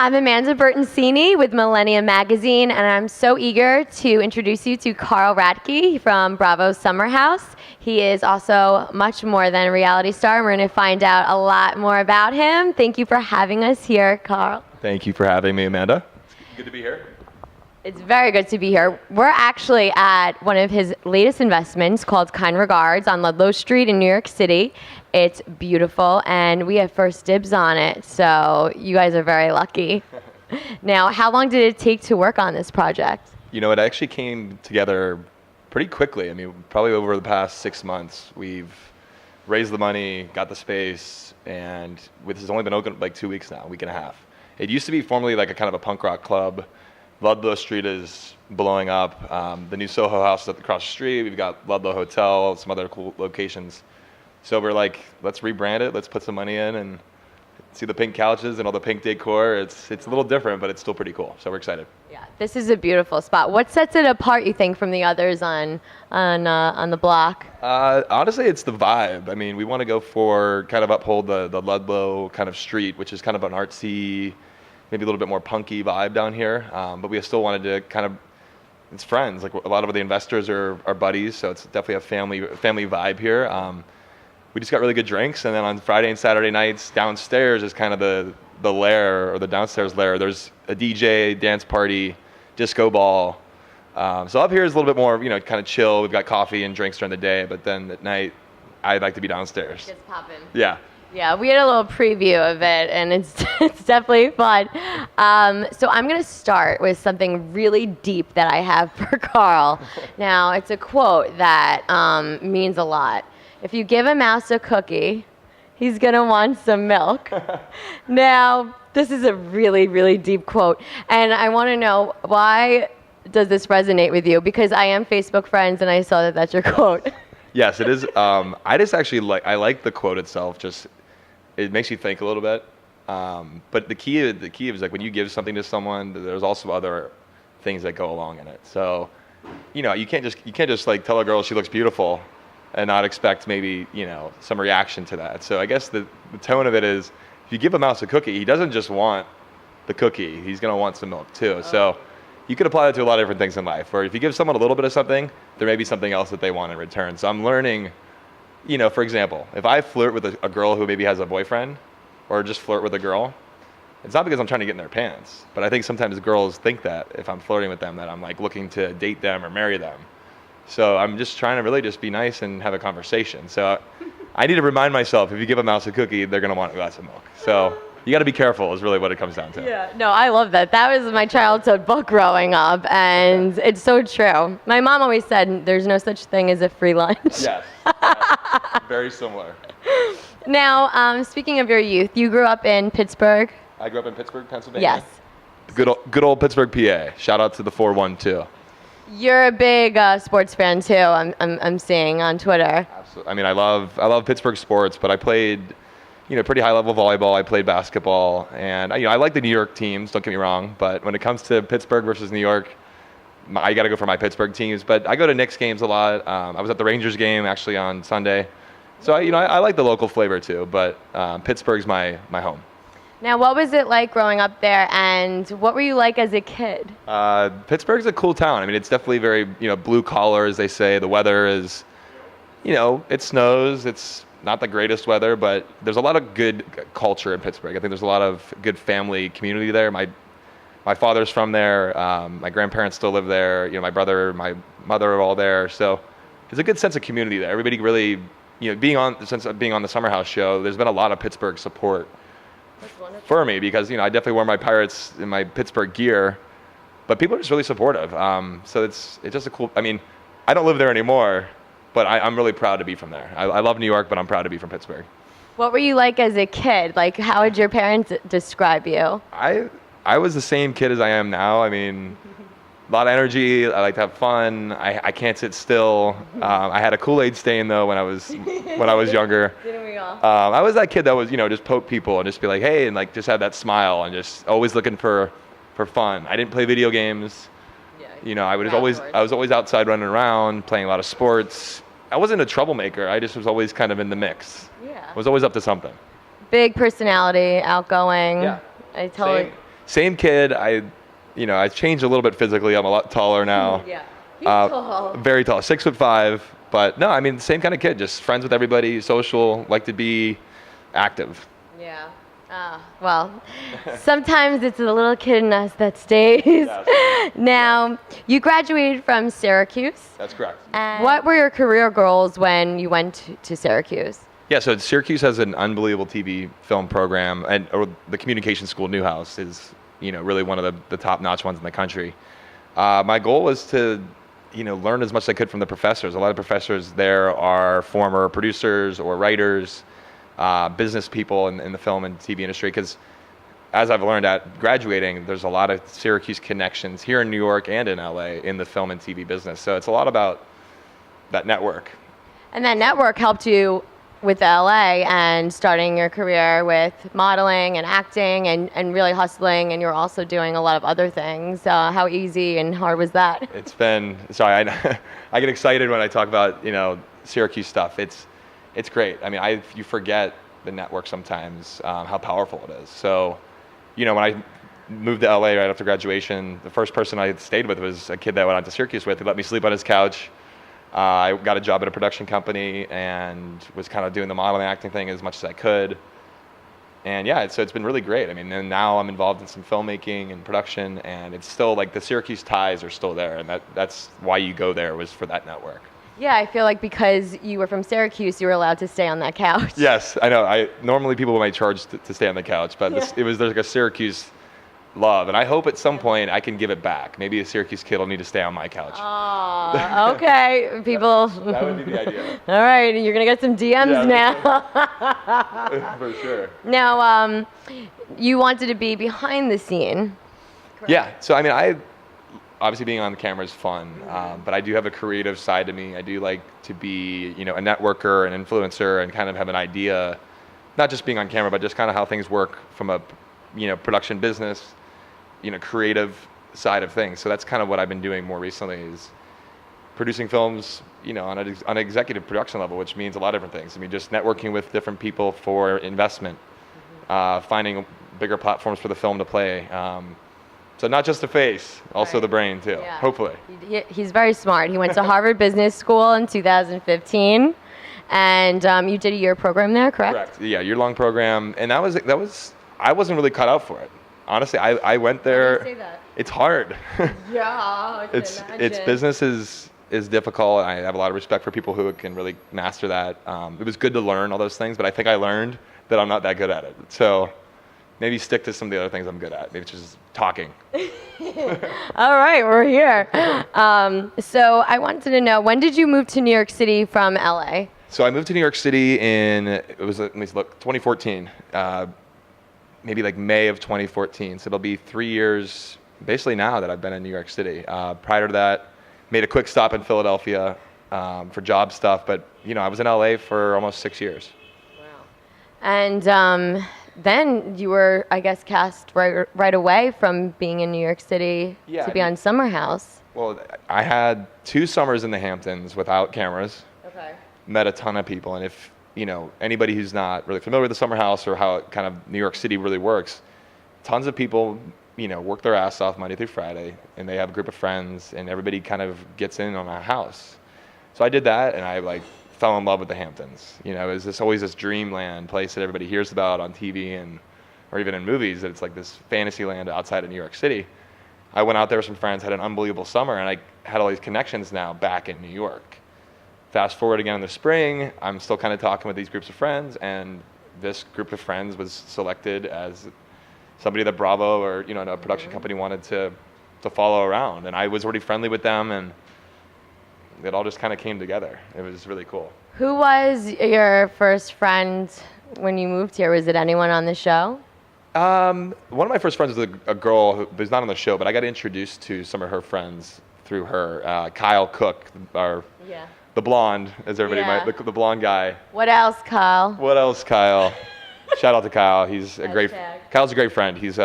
I'm Amanda Bertoncini with Millennium magazine, and I'm so eager to introduce you to Carl Radke from Bravo's Summer House. He is also much more than a reality star, and we're going to find out a lot more about him. Thank you for having us here, Carl. Thank you for having me, Amanda. Good to be here. It's very good to be here. We're actually at one of his latest investments called Kind Regards on Ludlow Street in New York City. It's beautiful, and we have first dibs on it, so you guys are very lucky. Now, how long did it take to work on this project? You know, it actually came together pretty quickly. I mean, probably over the past 6 months, we've raised the money, got the space, and this has only been open like 2 weeks now, a week and a half. It used to be formerly like a kind of a punk rock club. Ludlow Street is blowing up. The new Soho House is across the street. We've got Ludlow Hotel, some other cool locations. So we're like, let's rebrand it. Let's put some money in and see the pink couches and all the pink decor. It's a little different, but it's still pretty cool. So we're excited. Yeah, this is a beautiful spot. What sets it apart, you think, from the others on the block? Honestly, it's the vibe. I mean, we want to go for kind of uphold the Ludlow kind of street, which is kind of an artsy, maybe a little bit more punky vibe down here. But we still wanted to kind of, it's friends. Like a lot of the investors are buddies, so it's definitely a family vibe here. We just got really good drinks, and then on Friday and Saturday nights, downstairs is kind of the lair, or the downstairs lair. There's a DJ, dance party, disco ball. So up here is a little bit more, kind of chill. We've got coffee and drinks during the day, but then at night, I'd like to be downstairs. It's poppin'. Yeah. Yeah, we had a little preview of it, and it's definitely fun. So I'm going to start with something really deep that I have for Carl. Now, it's a quote that means a lot. If you give a mouse a cookie, he's going to want some milk. Now, this is a really, really deep quote, and I want to know, why does this resonate with you? Because I am Facebook friends, and I saw that that's your quote. Yes, it is. I just actually I like the quote itself. Just it makes you think a little bit. But the key is like when you give something to someone, there's also other things that go along in it. So, you can't just like tell a girl she looks beautiful and not expect maybe some reaction to that. So I guess the tone of it is, if you give a mouse a cookie, he doesn't just want the cookie. He's gonna want some milk too. So you could apply that to a lot of different things in life. Or if you give someone a little bit of something, there may be something else that they want in return. So I'm learning, for example, if I flirt with a girl who maybe has a boyfriend, or just flirt with a girl, it's not because I'm trying to get in their pants, but I think sometimes girls think that if I'm flirting with them, that I'm like looking to date them or marry them. So I'm just trying to really just be nice and have a conversation. So I need to remind myself, if you give a mouse a cookie, they're gonna want a glass of milk. So you got to be careful is really what it comes down to. Yeah, no, I love that. That was my childhood book growing up, and it's so true. My mom always said there's no such thing as a free lunch. Yes, very similar. Now, speaking of your youth, you grew up in Pittsburgh. I grew up in Pittsburgh, Pennsylvania. Yes. Good old Pittsburgh, PA. Shout out to the 412. You're a big sports fan too. I'm seeing on Twitter. Absolutely. I mean, I love Pittsburgh sports, but I played, pretty high level volleyball. I played basketball, and I like the New York teams. Don't get me wrong, but when it comes to Pittsburgh versus New York, I got to go for my Pittsburgh teams. But I go to Knicks games a lot. I was at the Rangers game actually on Sunday, so I like the local flavor too. But Pittsburgh's my home. Now, what was it like growing up there, and what were you like as a kid? Pittsburgh's a cool town. I mean, it's definitely very, blue collar, as they say. The weather is, it snows. It's not the greatest weather, but there's a lot of good culture in Pittsburgh. I think there's a lot of good family community there. My father's from there. My grandparents still live there. My brother, my mother are all there. So there's a good sense of community there. Everybody really, being on the Summer House show, there's been a lot of Pittsburgh support for me, because I definitely wore my Pirates in my Pittsburgh gear, but people are just really supportive. So it's just a cool. I mean, I don't live there anymore, but I'm really proud to be from there. I love New York, but I'm proud to be from Pittsburgh. What were you like as a kid? Like, how would your parents describe you? I was the same kid as I am now. I mean, a lot of energy. I like to have fun. I can't sit still. I had a Kool-Aid stain though when I was younger. Didn't we all? I was that kid that was just poke people and just be like, hey, and like just have that smile and just always looking for fun. I didn't play video games. Yeah. I was always outside running around, playing a lot of sports. I wasn't a troublemaker. I just was always kind of in the mix. Yeah. I was always up to something. Big personality, outgoing. Yeah. I totally. Same kid. I changed a little bit physically. I'm a lot taller now. Yeah. He's tall. Very tall, 6'5". But no, I mean, same kind of kid. Just friends with everybody, social, like to be active. Yeah. Well, sometimes it's the little kid in us that stays. Yes. Now, you graduated from Syracuse. That's correct. And what were your career goals when you went to Syracuse? Yeah, so Syracuse has an unbelievable TV film program, or the communication school, Newhouse, is really one of the top-notch ones in the country. My goal was to learn as much as I could from the professors. A lot of professors there are former producers or writers, business people in the film and TV industry, because as I've learned at graduating, there's a lot of Syracuse connections here in New York and in LA in the film and TV business. So it's a lot about that network. And that network helped you with LA and starting your career with modeling and acting and really hustling, and you're also doing a lot of other things. How easy and hard was that? It's been, I get excited when I talk about, Syracuse stuff. It's great. I mean, you forget the network sometimes, how powerful it is. So, when I moved to LA right after graduation, the first person I stayed with was a kid that I went out to Syracuse with. He let me sleep on his couch. I got a job at a production company and was kind of doing the modeling acting thing as much as I could. And yeah, so it's been really great. I mean, and now I'm involved in some filmmaking and production, and it's still like the Syracuse ties are still there, and that's why you go there, was for that network. Yeah, I feel like because you were from Syracuse, you were allowed to stay on that couch. Yes, I know. Normally people might charge to stay on the couch, but there's like a Syracuse love, and I hope at some point I can give it back. Maybe a Syracuse kid will need to stay on my couch. Oh, okay, people. That would be the idea. All right, you're gonna get some DMs now. For sure. Now, you wanted to be behind the scene. Correct? Yeah. So I mean, obviously being on the camera is fun, but I do have a creative side to me. I do like to be, a networker, an influencer, and kind of have an idea, not just being on camera, but just kind of how things work from a, production business, creative side of things. So that's kind of what I've been doing more recently, is producing films, on an executive production level, which means a lot of different things. I mean, just networking with different people for investment, finding bigger platforms for the film to play. So not just the face, also the brain too, hopefully. He's very smart. He went to Harvard Business School in 2015, and you did a year program there, correct? Correct. Yeah, year-long program, and that was I wasn't really cut out for it. Honestly, I went there. Why do you say that? It's hard. Yeah, I can imagine. It's business is difficult. I have a lot of respect for people who can really master that. It was good to learn all those things, but I think I learned that I'm not that good at it. So maybe stick to some of the other things I'm good at. Maybe it's just talking. All right, we're here. So I wanted to know, when did you move to New York City from LA? So I moved to New York City let me look, 2014. Maybe like May of 2014. So it'll be 3 years basically now that I've been in New York City. Prior to that, made a quick stop in Philadelphia for job stuff, but I was in LA for almost 6 years. Wow. And then you were, I guess, cast right away from being in New York City to be on Summer House. Well, I had 2 summers in the Hamptons without cameras. Okay. Met a ton of people, and if anybody who's not really familiar with the Summer House or how kind of New York City really works, tons of people, work their ass off Monday through Friday, and they have a group of friends, and everybody kind of gets in on a house. So I did that, and I fell in love with the Hamptons. It was always this dreamland place that everybody hears about on TV or even in movies, that it's like this fantasy land outside of New York City. I went out there with some friends, had an unbelievable summer, and I had all these connections now back in New York. Fast forward again in the spring, I'm still kind of talking with these groups of friends, and this group of friends was selected as somebody that Bravo or a production company wanted to follow around, and I was already friendly with them, and it all just kind of came together. It was really cool. Who was your first friend when you moved here? Was it anyone on the show? One of my first friends was a girl who's not on the show, but I got introduced to some of her friends through her. Kyle Cook, the blonde, as everybody might, the blonde guy. What else, Kyle? Shout out to Kyle. Kyle's a great friend. He's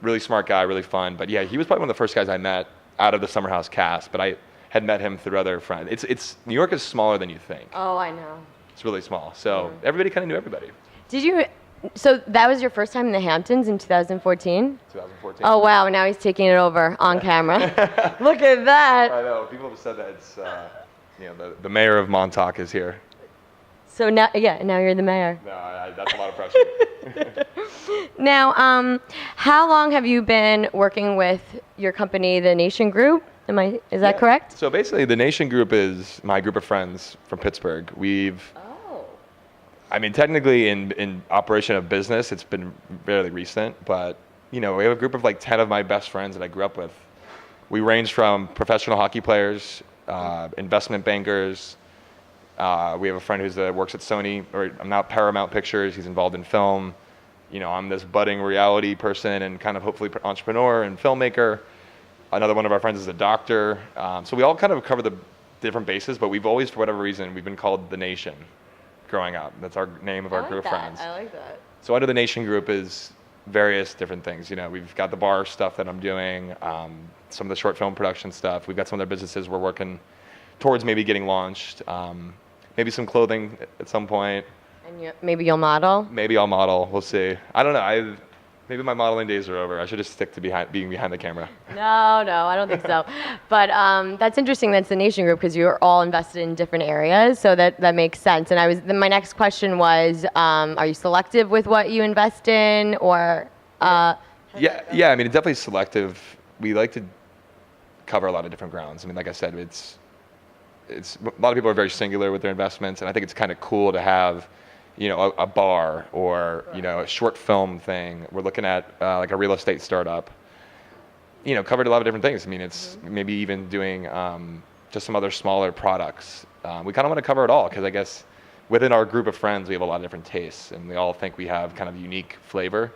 really smart guy, really fun. But yeah, he was probably one of the first guys I met out of the Summer House cast. But I had met him through other friends. It's New York is smaller than you think. Oh, I know. It's really small. So everybody kind of knew everybody. Did you So that was your first time in the Hamptons in 2014? 2014. Oh, wow. Now he's taking it over on camera. Look at that. I know. People have said that it's, the mayor of Montauk is here. So now you're the mayor. No, that's a lot of pressure. Now, how long have you been working with your company, the Nation Group? Is that correct? So basically, the Nation Group is my group of friends from Pittsburgh. Technically in operation of business, it's been fairly recent, but we have a group of like 10 of my best friends that I grew up with. We range from professional hockey players, investment bankers. We have a friend who works at Sony, or now Paramount Pictures. He's involved in film. I'm this budding reality person and kind of hopefully entrepreneur and filmmaker. Another one of our friends is a doctor. So we all kind of cover the different bases, but we've always, for whatever reason, we've been called the Nation growing up. That's our name of our group of friends. I like that. So under the Nation Group is various different things. We've got the bar stuff that I'm doing, some of the short film production stuff. We've got some other businesses we're working towards maybe getting launched. Maybe some clothing at some point. And maybe you'll model? Maybe I'll model. We'll see. I don't know. Maybe my modeling days are over. I should just stick to being behind the camera. No, I don't think so. But that's interesting. That's the Nation Group because you're all invested in different areas, so that makes sense. And my next question was, are you selective with what you invest in, or? Yeah. It's definitely selective. We like to cover a lot of different grounds. Like I said, it's a lot of people are very singular with their investments, and I think it's kind of cool to have a bar or, a short film thing. We're looking at like a real estate startup, covered a lot of different things. It's maybe even doing just some other smaller products. We kind of want to cover it all because I guess within our group of friends, we have a lot of different tastes and we all think we have kind of unique flavor.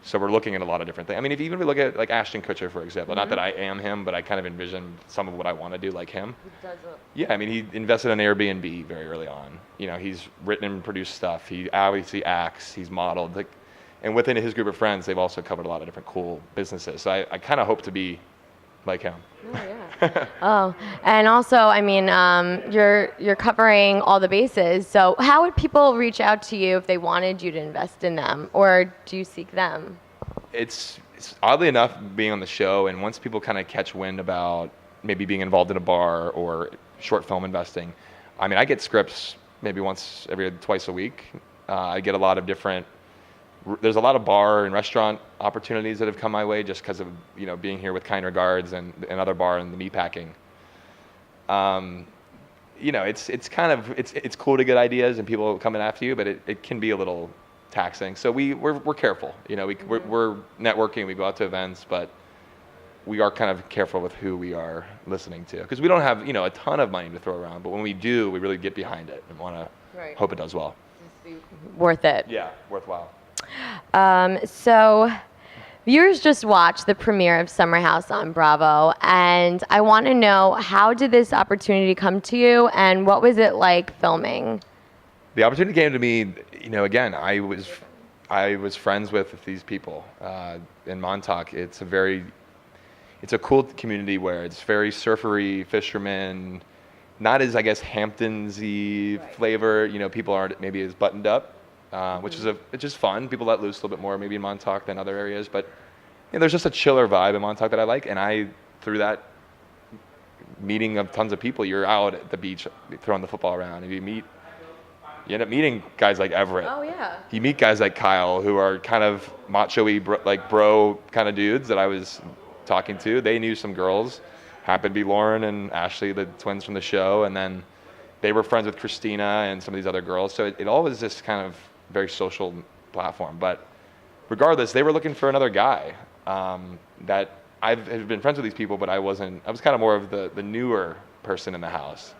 So we're looking at a lot of different things. If we look at like Ashton Kutcher, for example, not that I am him, but I kind of envision some of what I want to do like him. Yeah, he invested in Airbnb very early on. He's written and produced stuff. He obviously acts. He's modeled. And within his group of friends, they've also covered a lot of different cool businesses. So I kind of hope to be like him. Oh, yeah. Oh, and also, you're covering all the bases. So how would people reach out to you if they wanted you to invest in them, or do you seek them? It's oddly enough being on the show, and once people kind of catch wind about maybe being involved in a bar or short film investing, I get scripts maybe twice a week. I get a lot of different. There's a lot of bar and restaurant opportunities that have come my way just because of being here with Kind Regards and another bar in the meatpacking. It's cool to get ideas and people coming after you, but it can be a little taxing. So we're careful. We're networking. We go out to events, but we are kind of careful with who we are listening to because we don't have a ton of money to throw around. But when we do, we really get behind it and want to hope it does well. Worth it. Yeah, worthwhile. So viewers just watched the premiere of Summer House on Bravo, and I want to know, how did this opportunity come to you, and what was it like filming? The opportunity came to me, again, I was friends with these people in Montauk. It's a cool community where it's very surfery, fishermen, not as, I guess, Hamptons-y flavor. People aren't maybe as buttoned up. Which is it's just fun. People let loose a little bit more maybe in Montauk than other areas, but there's just a chiller vibe in Montauk that I like. And through that meeting of tons of people, you're out at the beach throwing the football around, and you end up meeting guys like Everett. Oh yeah. You meet guys like Kyle who are kind of macho-y, bro kind of dudes that I was talking to. They knew some girls, happened to be Lauren and Ashley, the twins from the show, and then they were friends with Christina and some of these other girls. So it all was this kind of very social platform. But regardless, they were looking for another guy that I've been friends with these people, but I was kind of more of the newer person in the house.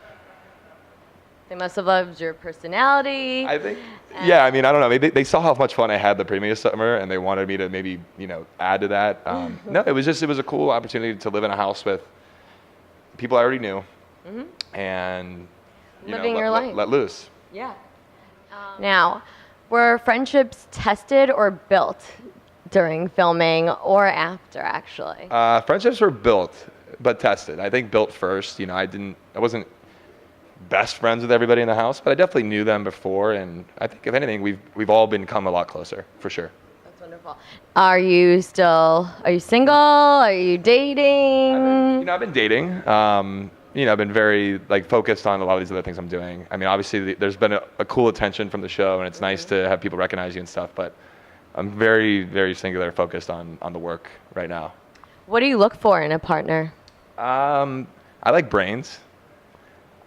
They must have loved your personality. I think, yeah, I don't know. Maybe they saw how much fun I had the previous summer, and they wanted me to maybe, add to that. No, it was a cool opportunity to live in a house with people I already knew, and living your life. Let loose. Yeah. Now, were friendships tested or built during filming or after, actually? Friendships were built, but tested. I think built first. I wasn't best friends with everybody in the house, but I definitely knew them before, and I think if anything, we've all become a lot closer, for sure. That's wonderful. Are you single? Are you dating? I've been dating. I've been very focused on a lot of these other things I'm doing. I mean, obviously there's been a cool attention from the show, and it's nice to have people recognize you and stuff, but I'm very, very singular focused on the work right now. What do you look for in a partner? I like brains.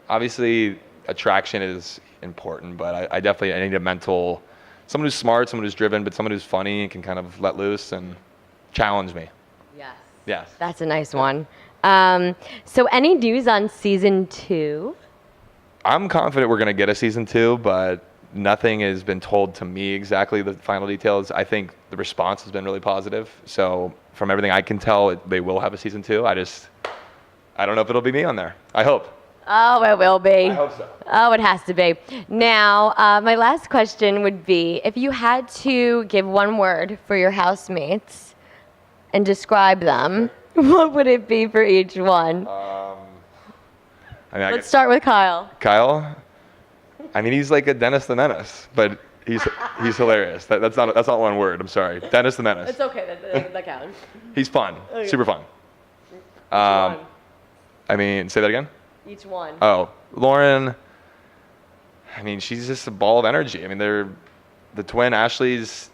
Obviously, attraction is important, but I definitely need someone who's smart, someone who's driven, but someone who's funny and can kind of let loose and challenge me. Yes. Yes. That's a nice one. So any news on season 2? I'm confident we're going to get a season 2, but nothing has been told to me exactly the final details. I think the response has been really positive. So from everything I can tell, they will have a season 2. I don't know if it'll be me on there. I hope. Oh, it will be. I hope so. Oh, it has to be. Now, my last question would be, if you had to give one word for your housemates and describe them, what would it be for each one? Let's start with Kyle. Kyle? I mean, he's like a Dennis the Menace, but he's hilarious. That's not one word. I'm sorry. Dennis the Menace. It's okay. That counts. He's fun. Okay. Super fun. I mean, say that again? Each one. Oh, Lauren, I mean, she's just a ball of energy. I mean, they're the twin Ashley's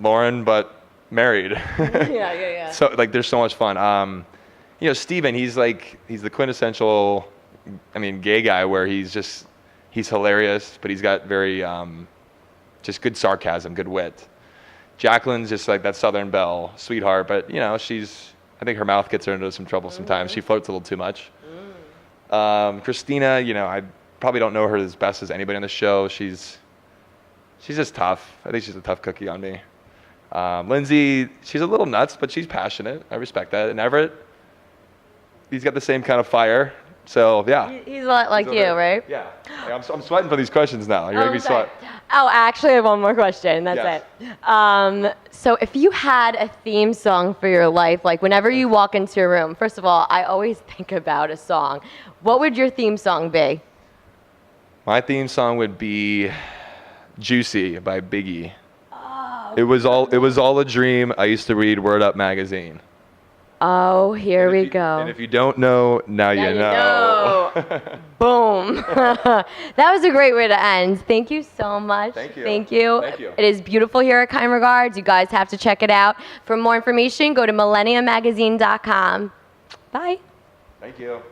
Lauren, but married. Yeah. So, they're so much fun. Steven, he's the quintessential, gay guy where he's hilarious, but he's got very, just good sarcasm, good wit. Jacqueline's just like that Southern belle, sweetheart, but, I think her mouth gets her into some trouble sometimes. She flirts a little too much. Christina, I probably don't know her as best as anybody on the show. She's just tough. I think she's a tough cookie on me. Lindsay, she's a little nuts, but she's passionate. I respect that. And Everett, he's got the same kind of fire. So, yeah. He's a lot like you, right? Yeah. I'm sweating for these questions now. You're making me sweat. Oh, actually, I have one more question. That's it. So if you had a theme song for your life, whenever you walk into a room, first of all, I always think about a song. What would your theme song be? My theme song would be Juicy by Biggie. Oh, it was all a dream. I used to read Word Up magazine. Oh, here we go. And if you don't know, now you know. Boom. That was a great way to end. Thank you so much. Thank you. Thank you. Thank you. It is beautiful here at Kind Regards. You guys have to check it out. For more information, go to millenniummagazine.com. Bye. Thank you.